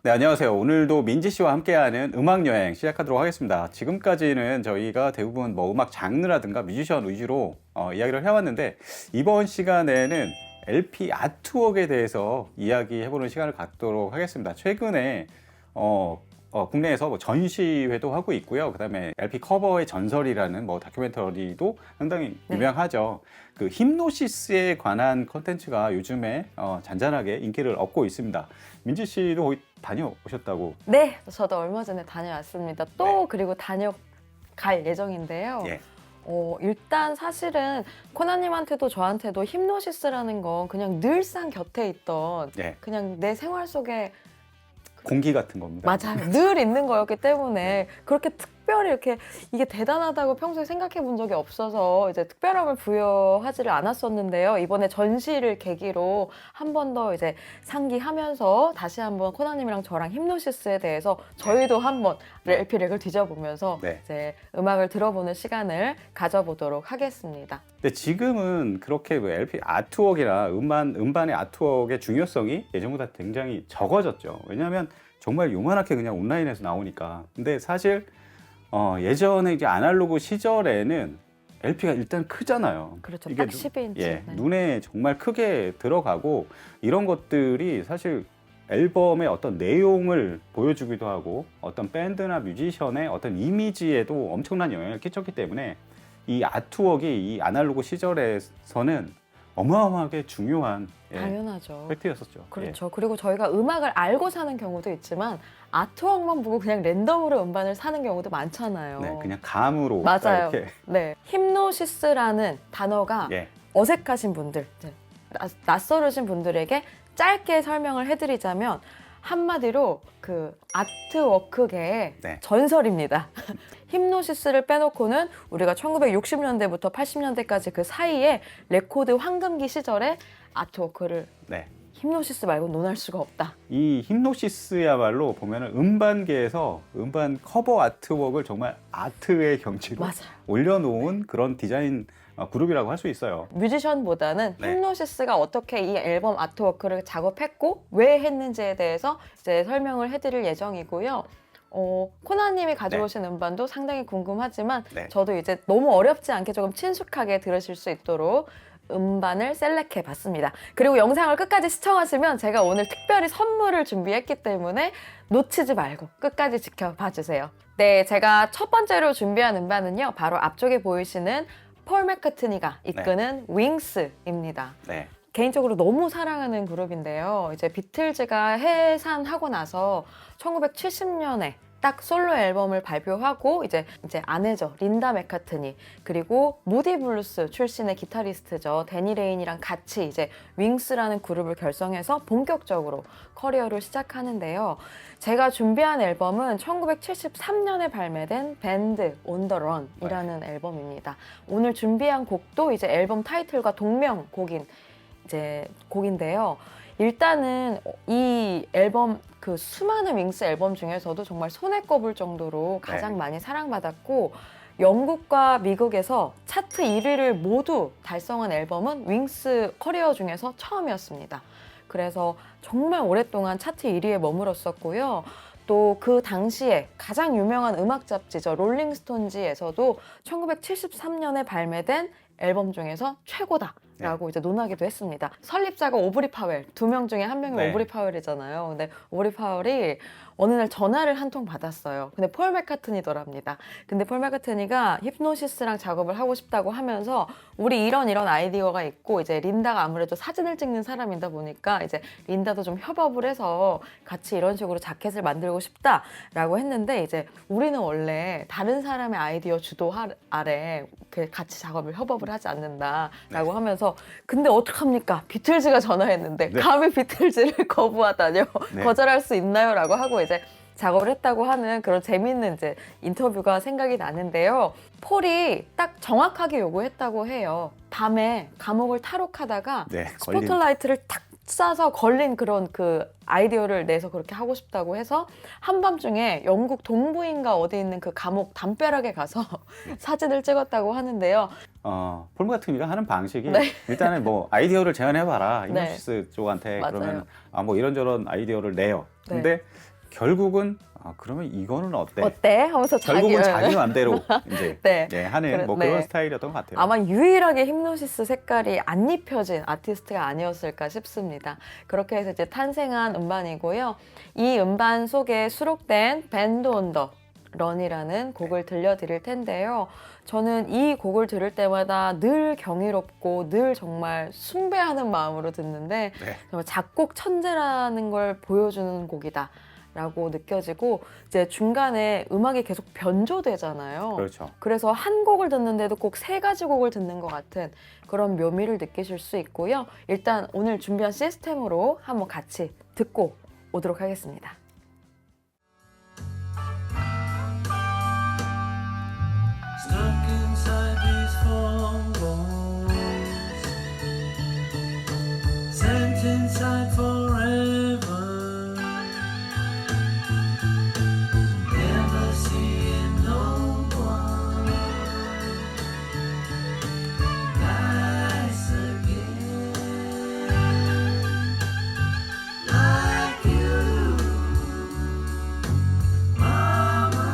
네, 안녕하세요. 오늘도 민지 씨와 함께하는 음악 여행 시작하도록 하겠습니다. 지금까지는 저희가 대부분 뭐 음악 장르라든가 뮤지션 위주로 이야기를 해왔는데 이번 시간에는 LP 아트웍에 대해서 이야기해보는 시간을 갖도록 하겠습니다. 최근에 국내에서 뭐 전시회도 하고 있고요. 그다음에 LP 커버의 전설이라는 뭐 다큐멘터리도 상당히 유명하죠. 그 힙노시스에 관한 컨텐츠가 요즘에 잔잔하게 인기를 얻고 있습니다. 민지 씨도 거기 다녀오셨다고? 네, 저도 얼마 전에 다녀왔습니다. 또 네. 그리고 다녀갈 예정인데요. 예. 일단 사실은 코나님한테도 저한테도 힙노시스라는 건 그냥 늘상 곁에 있던 예. 그냥 내 생활 속에 공기 같은 겁니다. 맞아요. 늘 있는 거였기 때문에 그렇게 특별히 이렇게 이게 대단하다고 평소에 생각해 본 적이 없어서 이제 특별함을 부여하지를 않았었는데요. 이번에 전시를 계기로 한 번 더 이제 상기하면서 다시 한번 코나님이랑 저랑 힙노시스에 대해서 저희도 한번 LP 렉을 뒤져보면서 네. 이제 음악을 들어보는 시간을 가져보도록 하겠습니다. 근데 지금은 그렇게 그 LP 아트웍이나 음반의 아트웍의 중요성이 예전보다 굉장히 적어졌죠. 왜냐하면 정말 요만하게 그냥 온라인에서 나오니까. 근데 사실 예전에 이제 아날로그 시절에는 LP가 일단 크잖아요. 그렇죠. 이게 딱 12인치. 예, 네. 눈에 정말 크게 들어가고 이런 것들이 사실 앨범의 어떤 내용을 보여주기도 하고 어떤 밴드나 뮤지션의 어떤 이미지에도 엄청난 영향을 끼쳤기 때문에 이 아트웍이 이 아날로그 시절에서는 어마어마하게 중요한 당연하죠. 팩트였었죠. 그렇죠. 그리고 저희가 음악을 알고 사는 경우도 있지만 아트웍만 보고 그냥 랜덤으로 음반을 사는 경우도 많잖아요. 네, 그냥 감으로 맞아요. 이렇게 네, 힙노시스라는 단어가 예, 어색하신 분들, 낯설으신 분들에게 짧게 설명을 해드리자면 한마디로 그 아트워크계의 네. 전설입니다. 힙노시스를 빼놓고는 우리가 1960년대부터 80년대까지 그 사이에 레코드 황금기 시절에 아트워크를 네. 힙노시스 말고 논할 수가 없다. 이 힙노시스야말로 보면은 음반계에서 음반 커버 아트웍을 정말 아트의 경지로 맞아요. 올려놓은 그런 디자인 그룹이라고 할 수 있어요. 뮤지션보다는 네. 힙노시스가 어떻게 이 앨범 아트워크를 작업했고 왜 했는지에 대해서 이제 설명을 해드릴 예정이고요. 코나님이 가져오신 음반도 상당히 궁금하지만 네. 저도 이제 너무 어렵지 않게 조금 친숙하게 들으실 수 있도록 음반을 셀렉해 봤습니다. 그리고 영상을 끝까지 시청하시면 제가 오늘 특별히 선물을 준비했기 때문에 놓치지 말고 끝까지 지켜봐 주세요. 네, 제가 첫 번째로 준비한 음반은요. 바로 앞쪽에 보이시는 폴 맥카트니가 이끄는 윙스입니다. 네. 개인적으로 너무 사랑하는 그룹인데요. 이제 비틀즈가 해산하고 나서 1970년에 딱 솔로 앨범을 발표하고 이제 아내죠. 린다 맥카트니 그리고 무디 블루스 출신의 기타리스트죠. 데니 레인이랑 같이 이제 윙스라는 그룹을 결성해서 본격적으로 커리어를 시작하는데요. 제가 준비한 앨범은 1973년에 발매된 밴드 온 더 런이라는 앨범입니다. 오늘 준비한 곡도 이제 앨범 타이틀과 동명 곡인데요. 일단은 이 앨범 그 수많은 윙스 앨범 중에서도 정말 손에 꼽을 정도로 가장 많이 사랑받았고 영국과 미국에서 차트 1위를 모두 달성한 앨범은 윙스 커리어 중에서 처음이었습니다. 그래서 정말 오랫동안 차트 1위에 머물렀었고요. 또 그 당시에 가장 유명한 음악 잡지죠. 롤링스톤지에서도 1973년에 발매된 앨범 중에서 최고다. 라고 이제 논하기도 했습니다. 설립자가 오브리 파웰, 2명 중에 1명이 네. 오브리 파웰이잖아요. 근데 오브리 파웰이 어느 날 전화를 한 통 받았어요. 근데 폴 맥카트니더랍니다. 근데 폴 맥카트니가 힙노시스랑 작업을 하고 싶다고 하면서 우리 이런 아이디어가 있고 이제 린다가 아무래도 사진을 찍는 사람이다 보니까 이제 린다도 좀 협업을 해서 같이 이런 식으로 자켓을 만들고 싶다라고 했는데 이제 우리는 원래 다른 사람의 아이디어 주도 아래 같이 작업을 협업을 하지 않는다라고 하면서 근데 어떡합니까? 비틀즈가 전화했는데 네. 감히 비틀즈를 거부하다뇨? 네. 거절할 수 있나요? 라고 하고 이제 작업을 했다고 하는 그런 재미있는 이제 인터뷰가 생각이 나는데요. 폴이 딱 정확하게 요구했다고 해요. 밤에 감옥을 탈옥하다가 네, 스포트라이트를 탁 쏴서 걸린 그런 그 아이디어를 내서 그렇게 하고 싶다고 해서 한밤중에 영국 동부인가 어디 있는 그 감옥 담벼락에 가서 사진을 찍었다고 하는데요. 폴 같은이가 하는 방식이 네. 일단은 뭐 아이디어를 제안해봐라 네. 힙노시스 쪽한테 맞아요. 그러면 뭐 이런저런 아이디어를 내요. 근데 결국은 그러면 이거는 어때? 어때? 하면서 결국은 자기 맘대로 이제 네. 하는 뭐 그런 네. 스타일이었던 것 같아요. 아마 유일하게 힙노시스 색깔이 안 입혀진 아티스트가 아니었을까 싶습니다. 그렇게 해서 이제 탄생한 음반이고요. 이 음반 속에 수록된 밴드 온 더 런이라는 곡을 들려드릴 텐데요. 저는 이 곡을 들을 때마다 늘 경이롭고 늘 정말 숭배하는 마음으로 듣는데 네. 정말 작곡 천재라는 걸 보여주는 곡이다. 라고 느껴지고 이제 중간에 음악이 계속 변조되잖아요. 그렇죠. 그래서 한 곡을 듣는데도 꼭 세 가지 곡을 듣는 것 같은 그런 묘미를 느끼실 수 있고요. 일단 오늘 준비한 시스템으로 한번 같이 듣고 오도록 하겠습니다. Stuck inside these four walls, sent inside forever. Never seeing no one nice again, like you, Mama.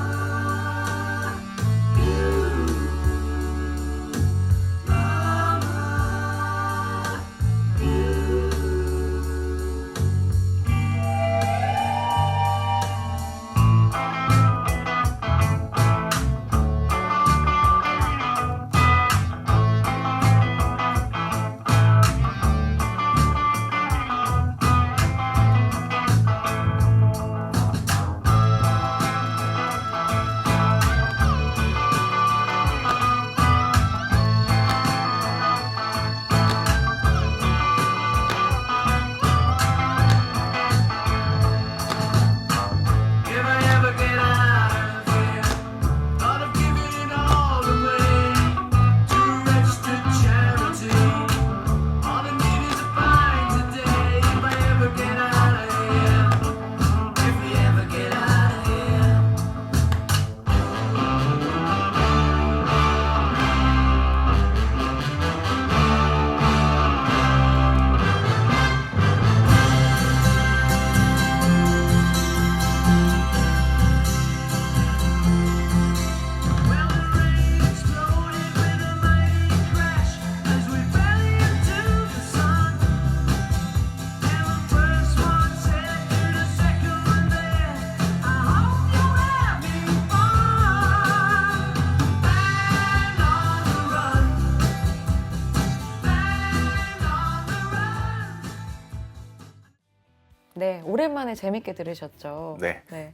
If I ever get out of here, thought of giving it all away to a registered charity. All I need is a pint today. If I ever get out of here, if we ever get out of here. Well, the rain exploded with a mighty crash as we fell into the sun. And the first one said to the second one there, I hope you're having fun. Band on the run. Band on the run. 네, 오랜만에 재밌게 들으셨죠? 네. 네.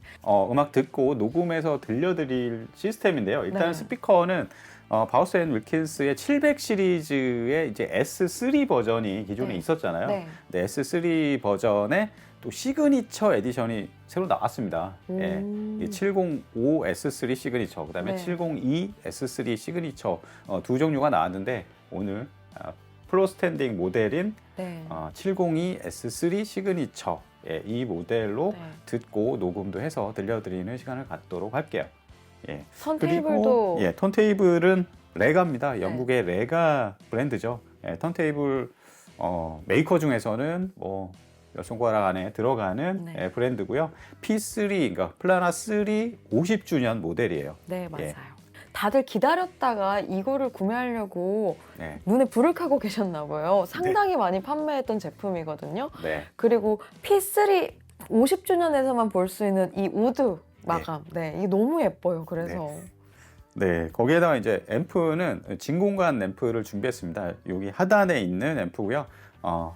음악 듣고 녹음해서 들려드릴 시스템인데요. 일단 네. 스피커는 바우스 앤 윌킨스의 700 시리즈의 이제 S3 버전이 기존에 네. 있었잖아요. 네. 네, S3 버전의 또 시그니처 에디션이 새로 나왔습니다. 예, 이 705 S3 시그니처, 그다음에 네. 702 S3 시그니처 두 종류가 나왔는데 오늘 플로 스탠딩 모델인 네. 702 S3 시그니처 이 모델로 네. 듣고 녹음도 해서 들려드리는 시간을 갖도록 할게요. 예. 턴테이블도 그리고 턴테이블은 레가입니다. 영국의 레가 브랜드죠. 예, 턴테이블 메이커 중에서는 뭐 몇 손가락 안에 들어가는 네. 예, 브랜드고요. P3, 그러니까 플라나 3 50주년 모델이에요. 네, 맞아요. 예. 다들 기다렸다가 이거를 구매하려고 네. 눈에 불을 켜고 계셨나 봐요. 상당히 많이 판매했던 제품이거든요. 네. 그리고 P3 50주년에서만 볼 수 있는 이 우드 마감. 네, 이게 너무 예뻐요. 그래서. 네, 거기에다가 이제 앰프는 진공관 앰프를 준비했습니다. 여기 하단에 있는 앰프고요.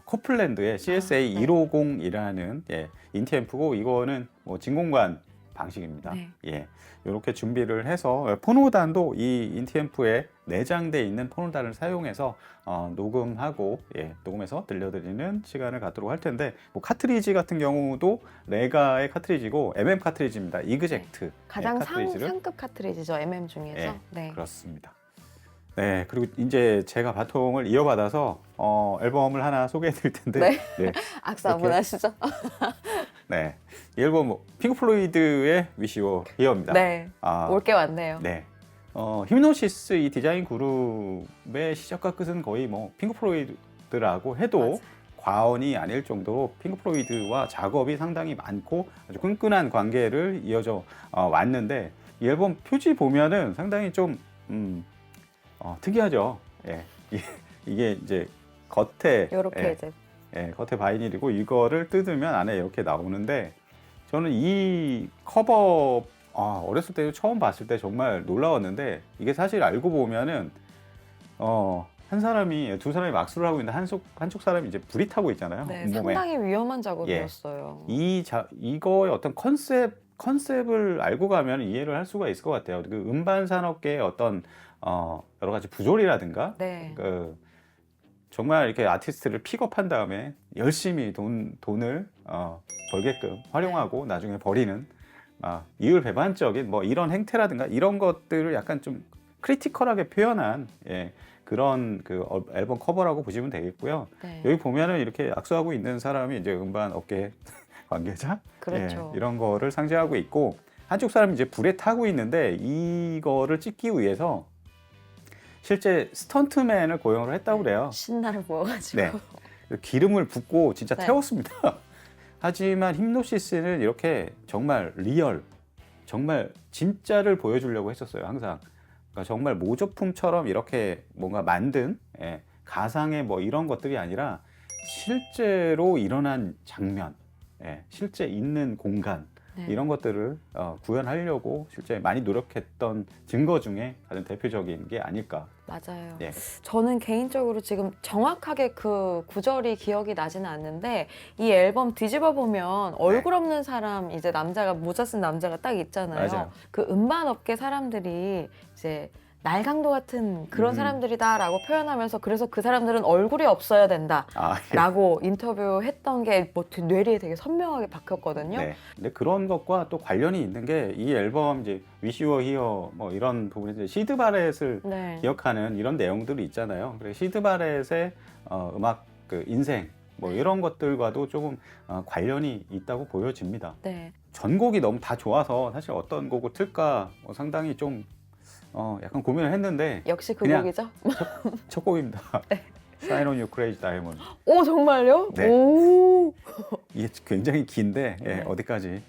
코플랜드의 CSA 네. 150이라는 인티 앰프고 이거는 뭐 진공관 방식입니다. 네. 예, 이렇게 준비를 해서 폰오단도 이 인티 앰프에 내장돼 있는 폰오단을 사용해서 녹음하고 녹음해서 들려드리는 시간을 갖도록 할 텐데 뭐 카트리지 같은 경우도 레가의 카트리지고 MM 카트리지입니다. 이그젝트 가장 카트리지를 상급 카트리지죠. MM 중에서. 예, 네. 그렇습니다. 네, 그리고 이제 제가 바통을 이어받아서 앨범을 하나 소개해 드릴 텐데 네. 네, 악수 한번 하시죠. 네. 이 앨범 핑크 플로이드의 Wish You Were Here입니다. 네. 올 게 왔네요. 네. 히프노시스 이 디자인 그룹의 시작과 끝은 거의 뭐 핑크 플로이드라고 해도 맞아요. 과언이 아닐 정도로 핑크 플로이드와 작업이 상당히 많고 아주 끈끈한 관계를 이어져 왔는데 이 앨범 표지 보면은 상당히 좀 특이하죠. 예. 이게 이제 겉에 이렇게 예, 이제 예, 겉에 바이닐이고 이거를 뜯으면 안에 이렇게 나오는데 저는 이 커버 어렸을 때 처음 봤을 때 정말 놀라웠는데 이게 사실 알고 보면은 한 사람이 두 사람이 막수를 하고 있는데 한쪽 사람이 이제 불이 타고 있잖아요. 네, 온몸에. 상당히 위험한 작업이었어요. 이거의 어떤 컨셉을 알고 가면 이해를 할 수가 있을 것 같아요. 그 음반 산업계의 어떤 여러 가지 부조리라든가 네. 그 정말 이렇게 아티스트를 픽업한 다음에 열심히 돈을 벌게끔 활용하고 나중에 버리는 이율배반적인 뭐 이런 행태라든가 이런 것들을 약간 좀 크리티컬하게 표현한 그런 그 앨범 커버라고 보시면 되겠고요. 네. 여기 보면은 이렇게 악수하고 있는 사람이 이제 음반 업계 관계자 그렇죠. 이런 거를 상징하고 있고 한쪽 사람이 이제 불에 타고 있는데 이거를 찍기 위해서 실제 스턴트맨을 고용을 했다고 그래요. 신나를 부어가지고. 네. 기름을 붓고 진짜 네. 태웠습니다. 하지만 힘노시스는 이렇게 정말 리얼, 정말 진짜를 보여주려고 했었어요. 항상. 그러니까 정말 모조품처럼 이렇게 뭔가 만든 가상의 뭐 이런 것들이 아니라 실제로 일어난 장면, 실제 있는 공간 네. 이런 것들을 구현하려고 실제 많이 노력했던 증거 중에 가장 대표적인 게 아닐까. 맞아요. 예. 저는 개인적으로 지금 정확하게 그 구절이 기억이 나지는 않는데 이 앨범 뒤집어 보면 얼굴 없는 사람 이제 남자가 모자 쓴 남자가 딱 있잖아요. 맞아요. 그 음반 업계 사람들이 이제 날강도 같은 그런 사람들이다라고 표현하면서 그래서 그 사람들은 얼굴이 없어야 된다라고 인터뷰했던 게 뭐 뇌리에 되게 선명하게 박혔거든요. 네. 근데 그런 것과 또 관련이 있는 게 이 앨범 이제 Wish You Were Here 뭐 이런 부분에 이제 시드 바렛을 네. 기억하는 이런 내용들이 있잖아요. 그래서 시드 바렛의 음악 그 인생 뭐 이런 것들과도 조금 관련이 있다고 보여집니다. 네. 전곡이 너무 다 좋아서 사실 어떤 곡을 틀까 상당히 좀 약간 고민을 했는데 역시 그 그냥 곡이죠? 첫 곡입니다. Sign on Your Crazy Diamond. 오 정말요? 네. 오 이게 굉장히 긴데 네. 어디까지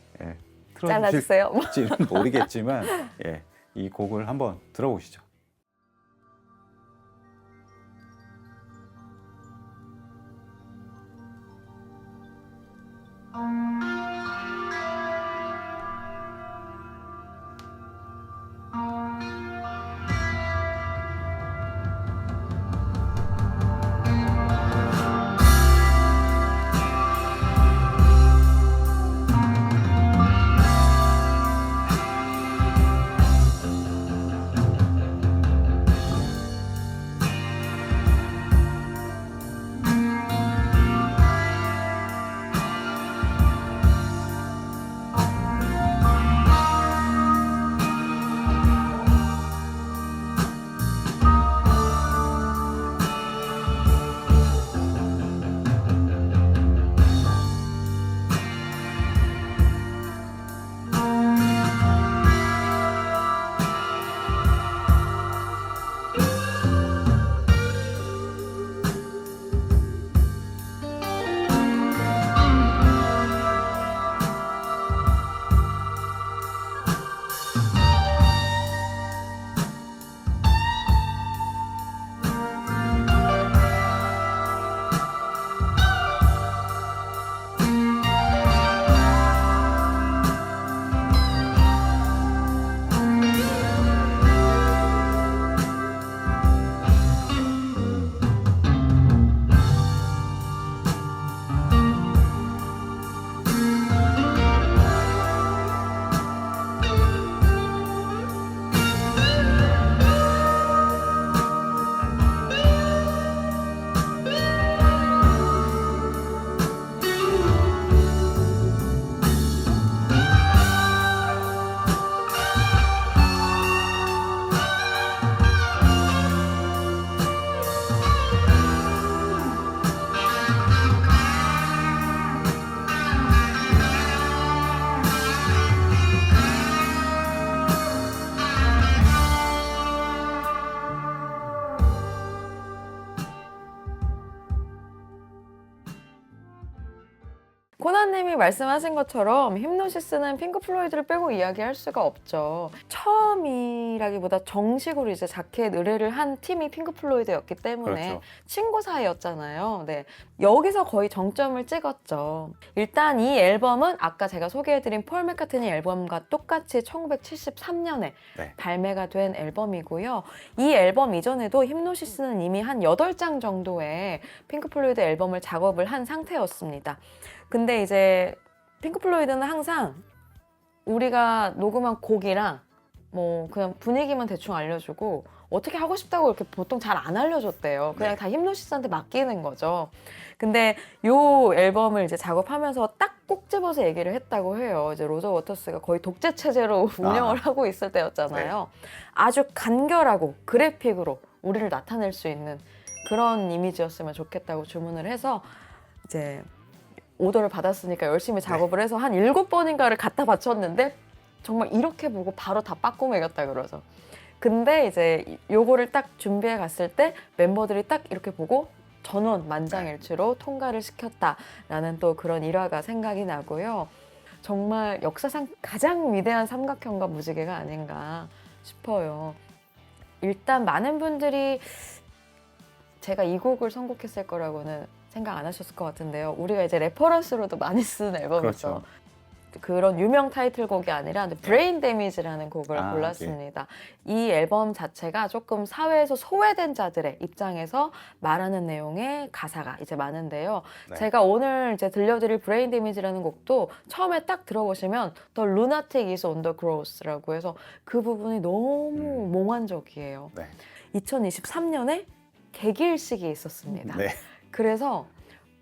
잘라주세요. 틀어주실지는 모르겠지만 이 곡을 한번 들어보시죠. 팀장님이 말씀하신 것처럼 힌노시스는 핑크 플로이드를 빼고 이야기할 수가 없죠. 처음이라기보다 정식으로 이제 자켓 의뢰를 한 팀이 핑크 플로이드였기 때문에 그렇죠. 친구 사이였잖아요. 네. 여기서 거의 정점을 찍었죠. 일단 이 앨범은 아까 제가 소개해드린 폴 맥카트니 앨범과 똑같이 1973년에 네. 발매가 된 앨범이고요. 이 앨범 이전에도 힌노시스는 이미 한 8장 정도의 핑크 플로이드 앨범을 작업을 한 상태였습니다. 근데 이제 핑크 플로이드는 항상 우리가 녹음한 곡이랑 뭐 그냥 분위기만 대충 알려주고 어떻게 하고 싶다고 이렇게 보통 잘 안 알려줬대요. 그냥 네. 다 힌노시스한테 맡기는 거죠. 근데 요 앨범을 이제 작업하면서 딱 꼭 집어서 얘기를 했다고 해요. 이제 로저 워터스가 거의 독재 체제로 운영을 하고 있을 때였잖아요. 아주 간결하고 그래픽으로 우리를 나타낼 수 있는 그런 이미지였으면 좋겠다고 주문을 해서 이제 오더를 받았으니까 열심히 작업을 해서 한 7번인가를 갖다 바쳤는데 정말 이렇게 보고 바로 다 빠꾸 매겼다 그러죠. 근데 이제 요거를 딱 준비해 갔을 때 멤버들이 딱 이렇게 보고 전원 만장일치로 통과를 시켰다라는 또 그런 일화가 생각이 나고요. 정말 역사상 가장 위대한 삼각형과 무지개가 아닌가 싶어요. 일단 많은 분들이 제가 이 곡을 선곡했을 거라고는 생각 안 하셨을 것 같은데요. 우리가 이제 레퍼런스로도 많이 쓰는 앨범이죠. 그렇죠. 그런 유명 타이틀곡이 아니라 브레인 데미지라는 곡을 아, 골랐습니다. 이 앨범 자체가 조금 사회에서 소외된 자들의 입장에서 말하는 내용의 가사가 이제 많은데요. 네. 제가 오늘 이제 들려드릴 브레인 데미지라는 곡도 처음에 딱 들어보시면 The Lunatic is on the Growth라고 해서 그 부분이 너무 몽환적이에요. 네. 2023년에 개기일식이 있었습니다. 네. 그래서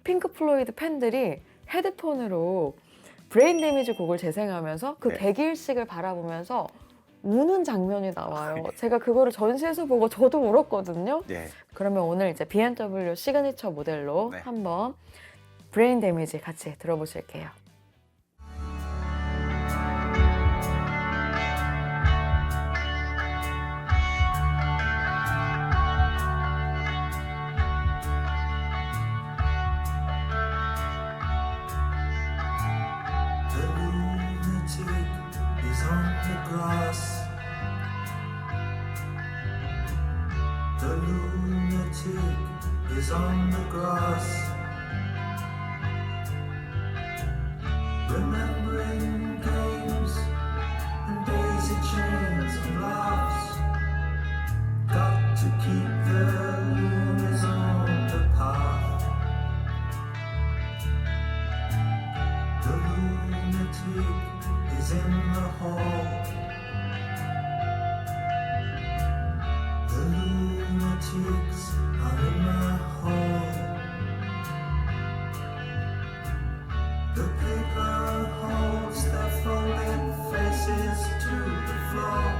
핑크 플로이드 팬들이 헤드폰으로 브레인 데미지 곡을 재생하면서 그 네. 개기일식을 바라보면서 우는 장면이 나와요. 제가 그거를 전시에서 보고 저도 울었거든요. 네. 그러면 오늘 이제 BMW 시그니처 모델로 네. 한번 브레인 데미지 같이 들어보실게요. The lunatic is on the grass. The lunatic is on the grass. Remembering games and daisy chains and laughs. Got to keep the loonies on the path. The lunatic is in the hall. The lunatics are in my hall. The paper holds their folded faces to the floor.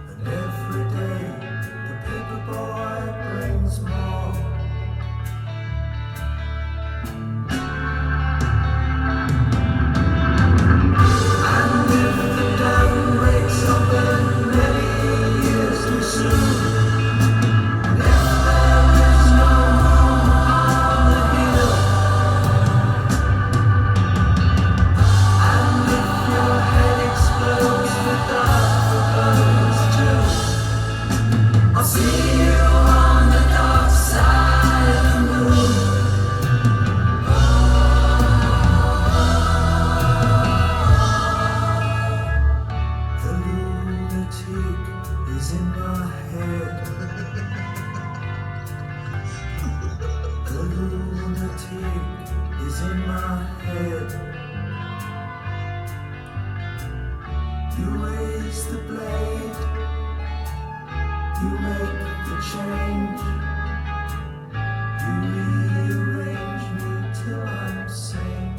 And every day the paper boy brings more. I'll see you on the dark side of the moon. The lunatic is in my head. The lunatic is in my head. You raise the blade. You make the change. You rearrange me till I'm sane.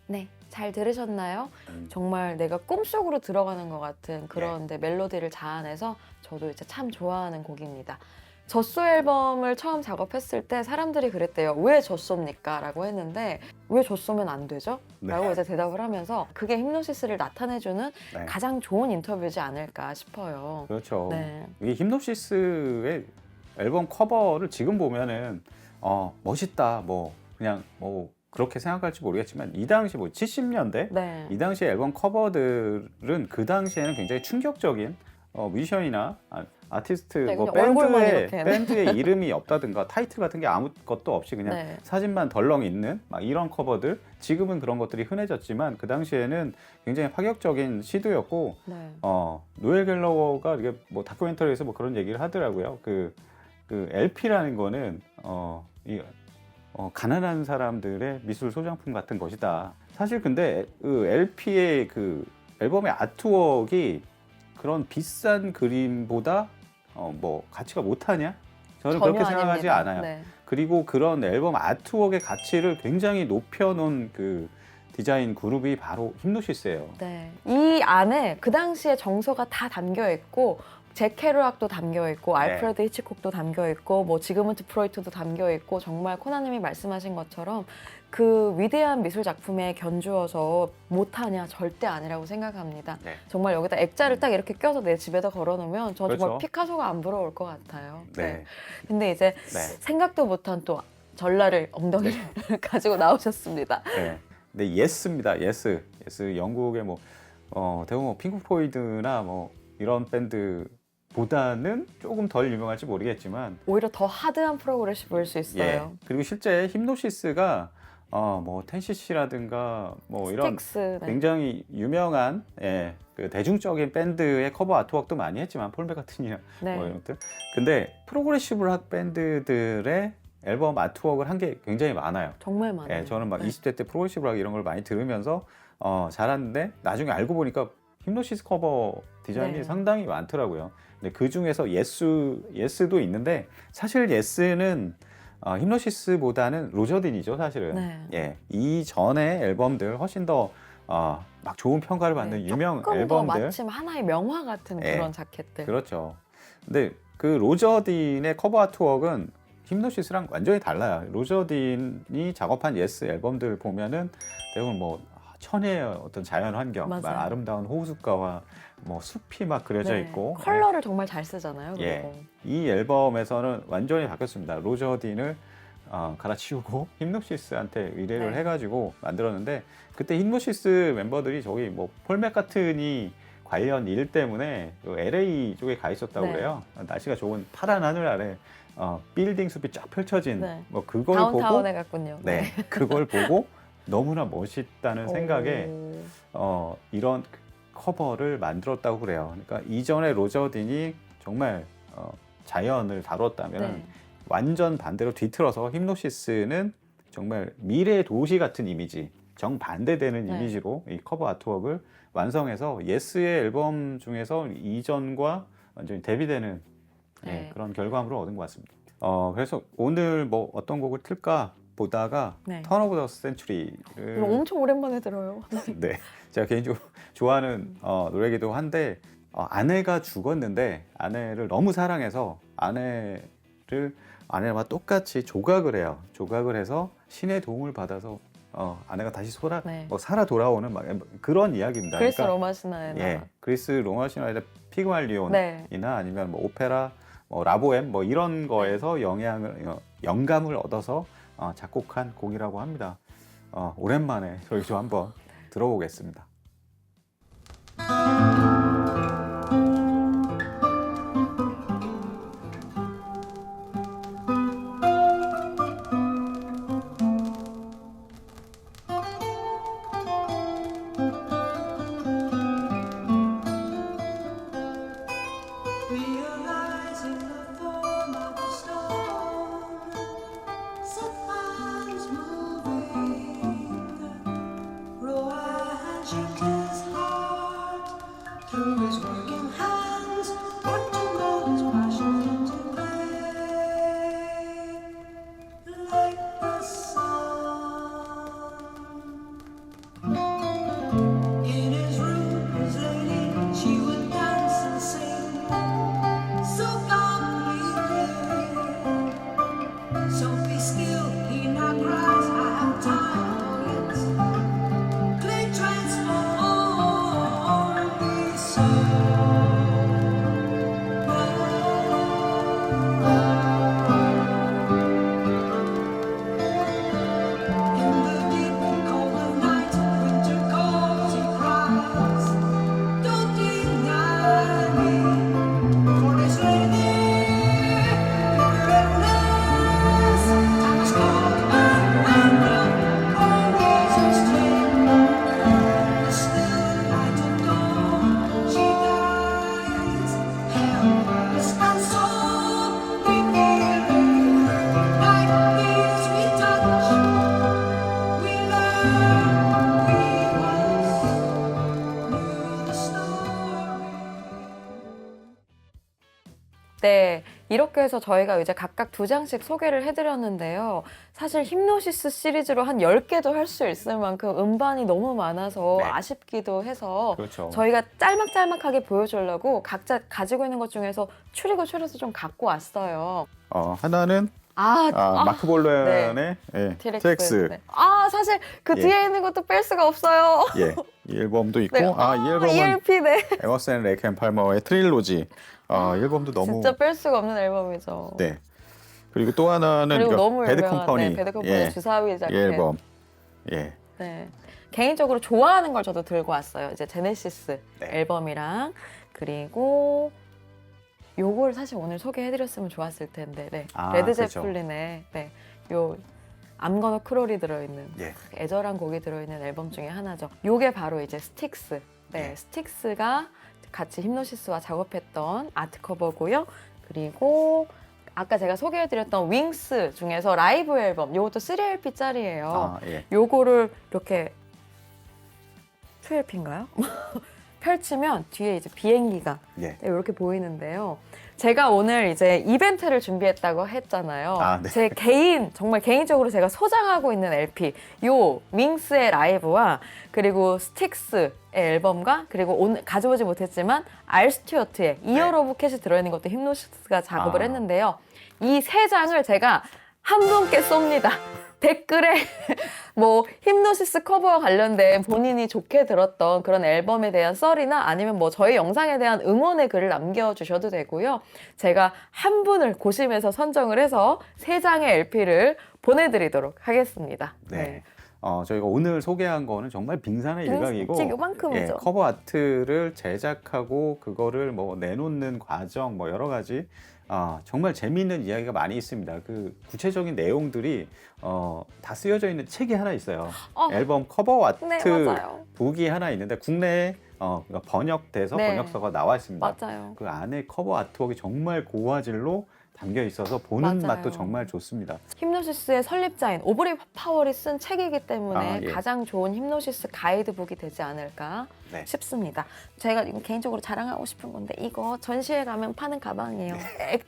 네, 잘 들으셨나요? 정말 내가 꿈속으로 들어가는 것 같은 그런 네. 멜로디를 자아내서 저도 이제 참 좋아하는 곡입니다. 젖소 앨범을 처음 작업했을 때 사람들이 그랬대요. 왜 젖소입니까? 라고 했는데 왜 젖소면 안 되죠? 네. 라고 이제 대답을 하면서 그게 힌노시스를 나타내주는 네. 가장 좋은 인터뷰지 않을까 싶어요. 그렇죠. 네. 이 힌노시스의 앨범 커버를 지금 보면은 멋있다 뭐 그냥 뭐 그렇게 생각할지 모르겠지만 이 당시 뭐 70년대 네. 이 당시 앨범 커버들은 그 당시에는 굉장히 충격적인 뮤지션이나 아티스트 네, 뭐 그냥 얼굴만 이렇게. 밴드의 이름이 없다든가 타이틀 같은 게 아무것도 없이 그냥 네. 사진만 덜렁 있는 막 이런 커버들 지금은 그런 것들이 흔해졌지만 그 당시에는 굉장히 파격적인 시도였고 네. 노엘 갤러거가 이게 뭐 다큐멘터리에서 뭐 그런 얘기를 하더라고요. 그 LP라는 거는 가난한 사람들의 미술 소장품 같은 것이다. 사실 근데 그 LP의 그 앨범의 아트웍이 그런 비싼 그림보다 뭐 가치가 못하냐? 저는 전혀 그렇게 생각하지 아닙니다. 않아요. 네. 그리고 그런 앨범 아트웍의 가치를 굉장히 높여놓은 그 디자인 그룹이 바로 힘노시스예요. 네. 이 안에 그 당시에 정서가 다 담겨 있고 잭 케루악도 담겨 있고 알프레드 히치콕도 담겨 있고 뭐 지그문트 프로이트도 담겨 있고 정말 코나님이 말씀하신 것처럼 그 위대한 미술 작품에 견주어서 못하냐 절대 아니라고 생각합니다. 네. 정말 여기다 액자를 딱 이렇게 껴서 내 집에다 걸어놓으면 전 그렇죠. 정말 피카소가 안 부러울 것 같아요. 네. 근데 이제 네. 생각도 못한 또 전라를 엉덩이를 가지고 나오셨습니다. 네. 네, 예스입니다. 예스. 영국의 뭐 대부분 뭐 핑크 플로이드나 뭐 이런 밴드보다는 조금 덜 유명할지 모르겠지만 오히려 더 하드한 프로그레시브일 수 있어요. 예. 그리고 실제 힘노시스가 뭐 텐시시라든가 뭐 이런 스틱스, 네. 굉장히 유명한 그 대중적인 밴드의 커버 아트웍도 많이 했지만 폴 맥카트니나 네. 뭐 이런 것들. 근데 프로그레시브 락 밴드들의 앨범 아트웍을 한 게 굉장히 많아요. 정말 많아요. 예, 저는 막 네. 20대 때 프로그레시브 락 이런 걸 많이 들으면서 잘하는데 나중에 알고 보니까 힘노시스 커버 디자인이 네. 상당히 많더라고요. 근데 그 중에서 예스도 있는데 사실 예스는 힘노시스보다는 로저딘이죠, 사실은. 네. 예, 이전의 앨범들 훨씬 더 막 좋은 평가를 받는 네, 유명 조금 더 앨범들. 마침 하나의 명화 같은 예. 그런 자켓들. 그렇죠. 근데 그 로저딘의 커버 아트웍은 힘노시스랑 완전히 달라요. 로저딘이 작업한 예스 앨범들 보면은 대부분 뭐 천혜의 어떤 자연 환경, 막 맞아요. 아름다운 호숫가와 뭐 숲이 막 그려져 네. 있고. 컬러를 정말 잘 쓰잖아요. 예. 그리고. 이 앨범에서는 완전히 바뀌었습니다. 로저딘을 갈아치우고 힘노시스한테 의뢰를 네. 해가지고 만들었는데 그때 힘노시스 멤버들이 저기 뭐 폴 맥카트니 관련 일 때문에 그 LA 쪽에 가 있었다고 네. 그래요. 날씨가 좋은 파란 하늘 아래 빌딩 숲이 쫙 펼쳐진 네. 뭐 그걸 보고 다운타운에 갔군요. 네, 그걸 보고 너무나 멋있다는 생각에 이런 커버를 만들었다고 그래요. 그러니까 이전에 로저딘이 정말 자연을 다뤘다면 네. 완전 반대로 뒤틀어서 힘노시스는 정말 미래 도시 같은 이미지, 정반대되는 네. 이미지로 이 커버 아트웍을 완성해서 예스의 앨범 중에서 이전과 완전히 대비되는 네. 그런 결과물을 얻은 것 같습니다. 그래서 오늘 뭐 어떤 곡을 틀까 보다가 네. 턴 오브 더 센츄리를 이거 엄청 오랜만에 들어요. 네, 제가 개인적으로 좋아하는 노래이기도 한데 아내가 죽었는데 아내를 너무 사랑해서 아내와 똑같이 조각을 해요. 조각을 해서 신의 도움을 받아서 아내가 다시 네. 살아 돌아오는 막 그런 이야기입니다. 그리스 그러니까, 로마 신화에 예, 그리스 로마 신화의 피그말리온이나 네. 아니면 뭐 오페라, 뭐 라보엠 뭐 이런 거에서 영감을 얻어서 작곡한 곡이라고 합니다. 오랜만에 저희 좀 한번 들어보겠습니다. Realizing the form of the stone, set hands moving. Rowan shaped his heart through his working hands, watching all his passions into play, like the sun. In his room, his lady, she would dance and sing so completely. So be still, he now cries, I have time for it. Clay transform me so. 이렇게 해서 저희가 이제 각각 2장씩 소개를 해드렸는데요. 사실 힌노시스 시리즈로 한 10개도 할 수 있을 만큼 음반이 너무 많아서 네. 아쉽기도 해서 그렇죠. 저희가 짤막짤막하게 보여주려고 각자 가지고 있는 것 중에서 추려서 좀 갖고 왔어요. 하나는 마크 볼란의 예, TX. 네. 사실 그 예. 뒤에 있는 것도 뺄 수가 없어요. 예, 이 앨범도 있고, 네. 이 앨범은 ELP 네. 에머슨 레이크 앤 팔머의 트릴로지. 이 앨범도 너무 진짜 뺄 수가 없는 앨범이죠. 네. 그리고 또 하나는 그리고 이거 너무 배드 유명한 컴퍼니. 배드 컴퍼니 예, 주사위 자켓. 이 앨범. 예. 네. 개인적으로 좋아하는 걸 저도 들고 왔어요. 이제 제네시스 네. 앨범이랑 그리고 요걸 사실 오늘 소개해드렸으면 좋았을 텐데, 네. 레드 그렇죠. 제플린의 네. 요 암거너 크롤이 들어있는 예. 애절한 곡이 들어있는 앨범 중에 하나죠. 요게 바로 이제 스틱스. 네, 예. 스틱스가 같이 힌노시스와 작업했던 아트 커버고요. 그리고 아까 제가 소개해드렸던 윙스 중에서 라이브 앨범, 요것도 3LP짜리예요. 예. 요거를 이렇게 2LP인가요? 펼치면 뒤에 이제 비행기가 예. 이렇게 보이는데요. 제가 오늘 이제 이벤트를 준비했다고 했잖아요. 네. 정말 개인적으로 제가 소장하고 있는 LP, 요 윙스의 라이브와 그리고 스틱스의 앨범과 그리고 오늘 가져오지 못했지만 알 스튜어트의 이어 오브 캣이 들어있는 것도 힌노시스가 작업을 했는데요. 이 3장을 제가 한 분께 쏩니다. 댓글에 뭐 힌노시스 커버와 관련된 본인이 좋게 들었던 그런 앨범에 대한 썰이나 아니면 뭐 저희 영상에 대한 응원의 글을 남겨주셔도 되고요. 제가 한 분을 고심해서 선정을 해서 3장의 LP를 보내드리도록 하겠습니다. 네. 저희가 오늘 소개한 거는 정말 빙산의 일각이고, 진짜 요만큼이죠. 커버 아트를 제작하고 그거를 뭐 내놓는 과정, 뭐 여러 가지 정말 재미있는 이야기가 많이 있습니다. 그 구체적인 내용들이 다 쓰여져 있는 책이 하나 있어요. 앨범 커버 아트 네, 맞아요. 북이 하나 있는데 국내에 번역돼서 네. 번역서가 나와 있습니다. 맞아요. 그 안에 커버 아트웍이 정말 고화질로 담겨 있어서 보는 맞아요. 맛도 정말 좋습니다. 힌노시스의 설립자인 오브리 파월이 쓴 책이기 때문에 예. 가장 좋은 힌노시스 가이드북이 되지 않을까 네. 싶습니다. 제가 이거 개인적으로 자랑하고 싶은 건데 이거 전시회 가면 파는 가방이에요.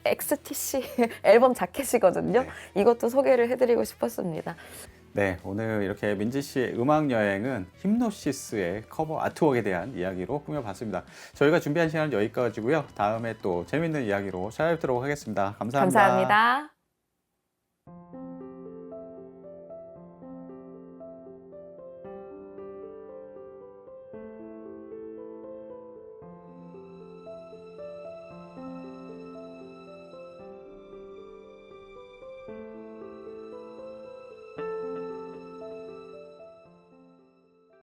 XTC 앨범 자켓이거든요. 네. 이것도 소개를 해드리고 싶었습니다. 네, 오늘 이렇게 민지 씨의 음악 여행은 힌노시스의 커버 아트웍에 대한 이야기로 꾸며봤습니다. 저희가 준비한 시간은 여기까지고요. 다음에 또 재밌는 이야기로 찾아뵙도록 하겠습니다. 감사합니다. 감사합니다.